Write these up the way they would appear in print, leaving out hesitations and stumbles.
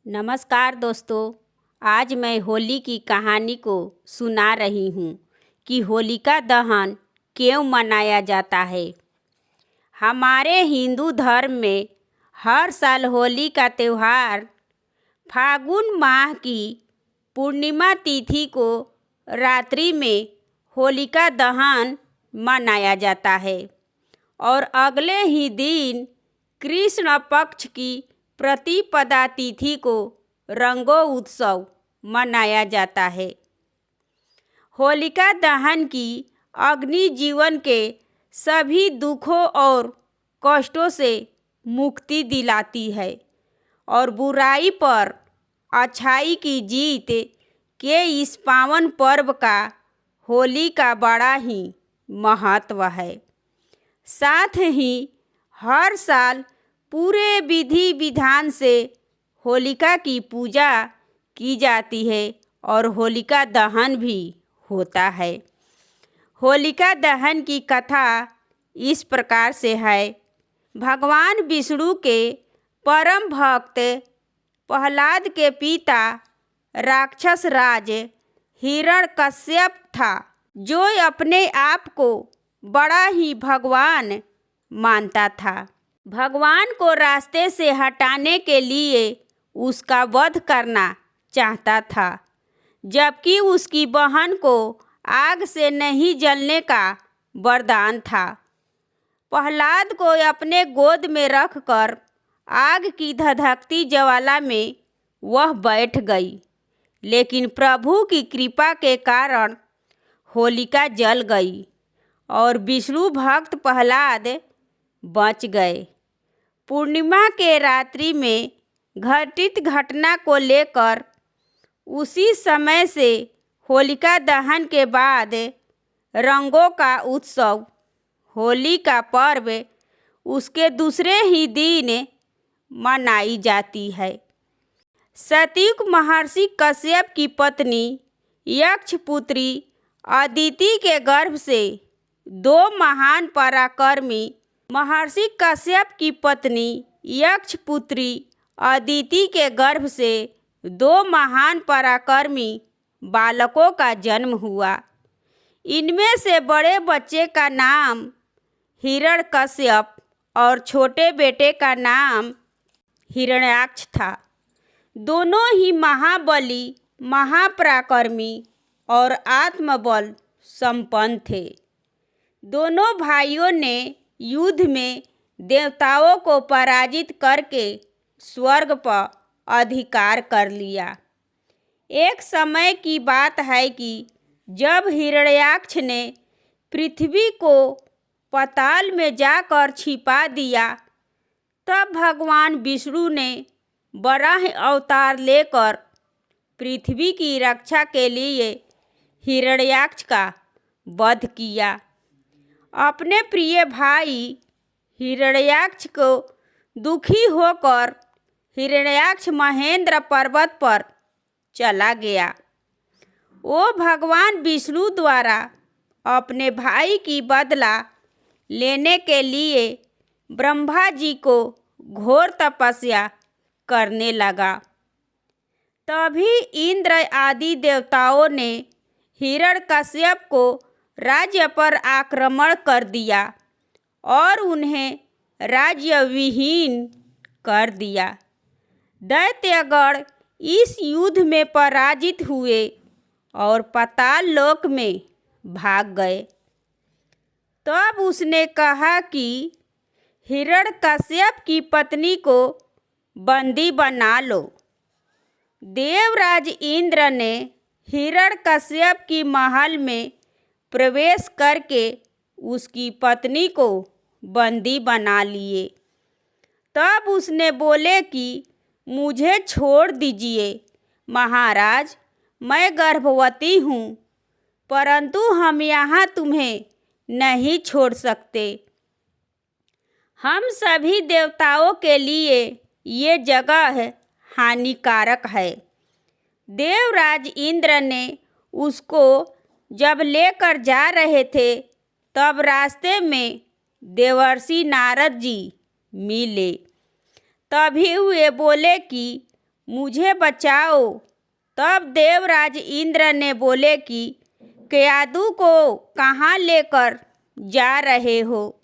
नमस्कार दोस्तों। आज मैं होली की कहानी को सुना रही हूँ कि होलिका दहन क्यों मनाया जाता है। हमारे हिंदू धर्म में हर साल होली का त्यौहार फागुन माह की पूर्णिमा तिथि को रात्रि में होलिका दहन मनाया जाता है और अगले ही दिन कृष्ण पक्ष की प्रतिपदा तिथि को रंगों उत्सव मनाया जाता है। होलिका दहन की अग्नि जीवन के सभी दुखों और कष्टों से मुक्ति दिलाती है और बुराई पर अच्छाई की जीत के इस पावन पर्व का होली का बड़ा ही महत्व है। साथ ही हर साल पूरे विधि विधान से होलिका की पूजा की जाती है और होलिका दहन भी होता है। होलिका दहन की कथा इस प्रकार से है। भगवान विष्णु के परम भक्त प्रहलाद के पिता राक्षस राज हिरण्यकश्यप था, जो अपने आप को बड़ा ही भगवान मानता था। भगवान को रास्ते से हटाने के लिए उसका वध करना चाहता था, जबकि उसकी बहन को आग से नहीं जलने का वरदान था। प्रहलाद को अपने गोद में रखकर आग की धधकती ज्वाला में वह बैठ गई, लेकिन प्रभु की कृपा के कारण होलिका जल गई और विष्णु भक्त प्रहलाद बच गए। पूर्णिमा के रात्रि में घटित घटना को लेकर उसी समय से होलिका दहन के बाद रंगों का उत्सव होली का पर्व उसके दूसरे ही दिन मनाई जाती है। सतयुग महर्षि कश्यप की पत्नी यक्षपुत्री अदिति के गर्भ से दो महान पराक्रमी महर्षि कश्यप की पत्नी यक्षपुत्री अदिति के गर्भ से दो महान पराक्रमी बालकों का जन्म हुआ। इनमें से बड़े बच्चे का नाम हिरण्यकश्यप और छोटे बेटे का नाम हिरण्याक्ष था। दोनों ही महाबली, महापराक्रमी और आत्मबल संपन्न थे। दोनों भाइयों ने युद्ध में देवताओं को पराजित करके स्वर्ग पर अधिकार कर लिया। एक समय की बात है कि जब हिरण्याक्ष ने पृथ्वी को पाताल में जाकर छिपा दिया, तब भगवान विष्णु ने वराह अवतार लेकर पृथ्वी की रक्षा के लिए हिरण्याक्ष का वध किया। अपने प्रिय भाई हिरण्याक्ष को दुखी होकर हिरण्याक्ष महेंद्र पर्वत पर चला गया। वो भगवान विष्णु द्वारा अपने भाई की बदला लेने के लिए ब्रह्मा जी को घोर तपस्या करने लगा। तभी इंद्र आदि देवताओं ने हिरण्यकश्यप को राज्य पर आक्रमण कर दिया और उन्हें राज्य विहीन कर दिया। दैत्यगण इस युद्ध में पराजित हुए और पाताल लोक में भाग गए। तब उसने कहा कि हिरण्यकश्यप की पत्नी को बंदी बना लो। देवराज इंद्र ने हिरण्यकश्यप की महल में प्रवेश करके उसकी पत्नी को बंदी बना लिए। तब उसने बोले कि मुझे छोड़ दीजिए महाराज, मैं गर्भवती हूँ, परंतु हम यहाँ तुम्हें नहीं छोड़ सकते। हम सभी देवताओं के लिए ये जगह हानिकारक है। देवराज इंद्र ने उसको जब लेकर जा रहे थे, तब रास्ते में देवर्षि नारद जी मिले। तभी वे बोले कि मुझे बचाओ। तब देवराज इंद्र ने बोले कि केयादू को कहाँ लेकर जा रहे हो।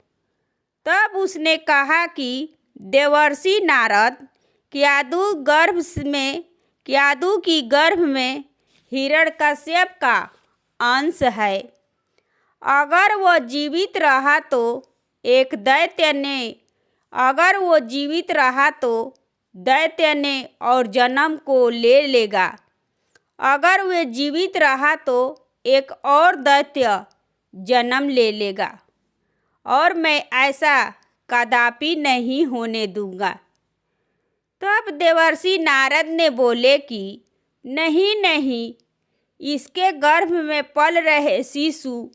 तब उसने कहा कि देवर्षि नारद, केयादू की गर्भ में हिरण्यकश्यप का अंश है। अगर वो जीवित रहा तो दैत्य ने और जन्म को ले लेगा। अगर वे जीवित रहा तो एक और दैत्य जन्म ले लेगा, और मैं ऐसा कदापि नहीं होने दूंगा। तब देवर्षि नारद ने बोले कि नहीं, इसके गर्भ में पल रहे शिशु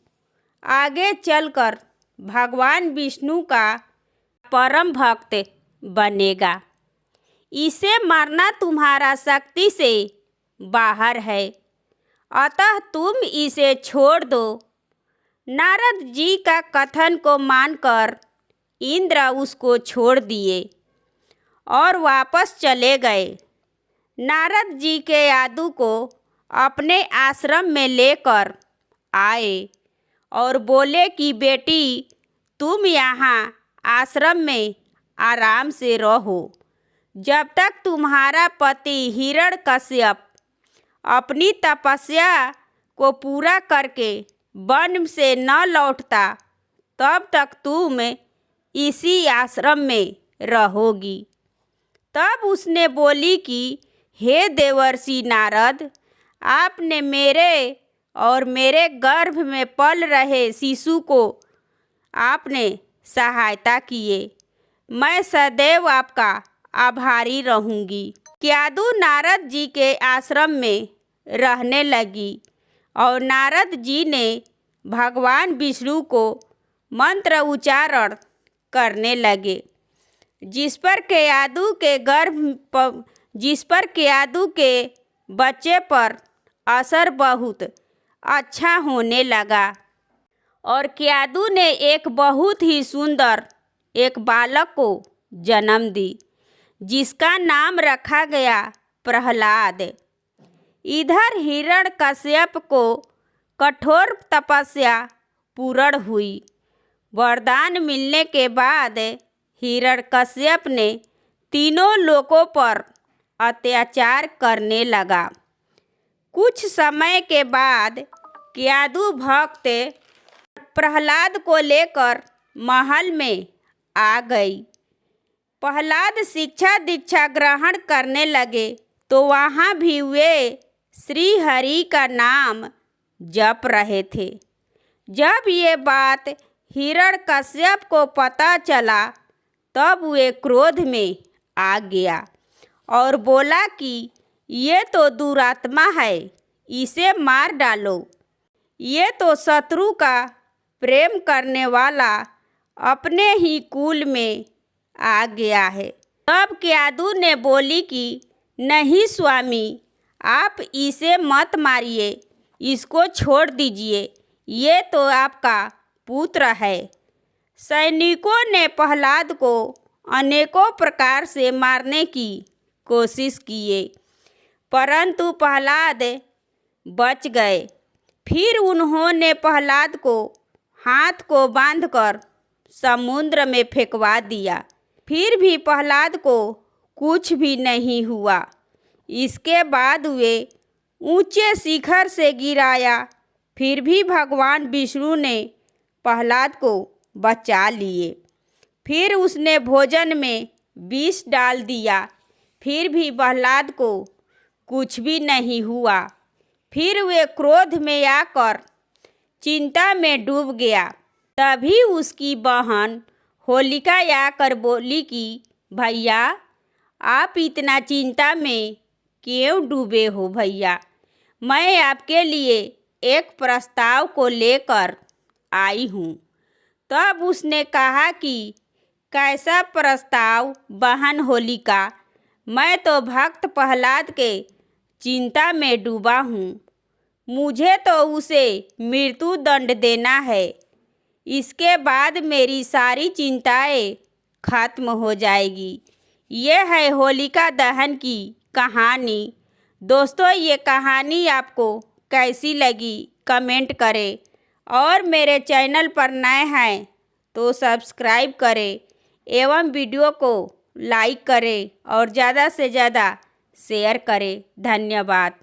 आगे चलकर भगवान विष्णु का परम भक्त बनेगा। इसे मारना तुम्हारा शक्ति से बाहर है, अतः तुम इसे छोड़ दो। नारद जी का कथन को मानकर इंद्र उसको छोड़ दिए और वापस चले गए। नारद जी केयादू को अपने आश्रम में लेकर आए और बोले कि बेटी, तुम यहाँ आश्रम में आराम से रहो जब तक तुम्हारा पति हिरण्यकश्यप अपनी तपस्या को पूरा करके वन से न लौटता, तब तक तुम इसी आश्रम में रहोगी। तब उसने बोली कि हे देवर्षि नारद, आपने मेरे और मेरे गर्भ में पल रहे शिशु को आपने सहायता किए। मैं सदैव आपका आभारी रहूंगी। केयादू नारद जी के आश्रम में रहने लगी और नारद जी ने भगवान विष्णु को मंत्र उच्चारण करने लगे, जिस पर केयादू के बच्चे पर असर बहुत अच्छा होने लगा। और केयादू ने एक बहुत ही सुंदर एक बालक को जन्म दी, जिसका नाम रखा गया प्रहलाद। इधर हिरण्यकश्यप को कठोर तपस्या पूर्ण हुई। वरदान मिलने के बाद हिरण्यकश्यप ने तीनों लोकों पर अत्याचार करने लगा। कुछ समय के बाद केयादू भक्त प्रहलाद को लेकर महल में आ गई। प्रहलाद शिक्षा दीक्षा ग्रहण करने लगे तो वहाँ भी वे श्री हरि का नाम जप रहे थे। जब ये बात हिरण्यकश्यप को पता चला, तब वे क्रोध में आ गया और बोला कि ये तो दुरात्मा है, इसे मार डालो। ये तो शत्रु का प्रेम करने वाला अपने ही कुल में आ गया है। तब केयादू ने बोली कि नहीं स्वामी, आप इसे मत मारिए, इसको छोड़ दीजिए, ये तो आपका पुत्र है। सैनिकों ने प्रहलाद को अनेकों प्रकार से मारने की कोशिश किए, परंतु प्रहलाद बच गए। फिर उन्होंने प्रहलाद को हाथ को बांधकर समुद्र में फेंकवा दिया। फिर भी प्रहलाद को कुछ भी नहीं हुआ। इसके बाद वे ऊंचे शिखर से गिराया, फिर भी भगवान विष्णु ने प्रहलाद को बचा लिए। फिर उसने भोजन में विष डाल दिया, फिर भी प्रहलाद को कुछ भी नहीं हुआ। फिर वे क्रोध में आकर चिंता में डूब गया। तभी उसकी बहन होलिका आकर बोली कि भैया, आप इतना चिंता में क्यों डूबे हो भैया? मैं आपके लिए एक प्रस्ताव को लेकर आई हूँ। तब उसने कहा कि कैसा प्रस्ताव बहन होलिका? मैं तो भक्त प्रहलाद के चिंता में डूबा हूँ। मुझे तो उसे मृत्यु दंड देना है। इसके बाद मेरी सारी चिंताएं खत्म हो जाएगी। यह है होलिका दहन की कहानी। दोस्तों, ये कहानी आपको कैसी लगी कमेंट करें और मेरे चैनल पर नए हैं तो सब्सक्राइब करें एवं वीडियो को लाइक करें और ज़्यादा से ज़्यादा शेयर करें। धन्यवाद।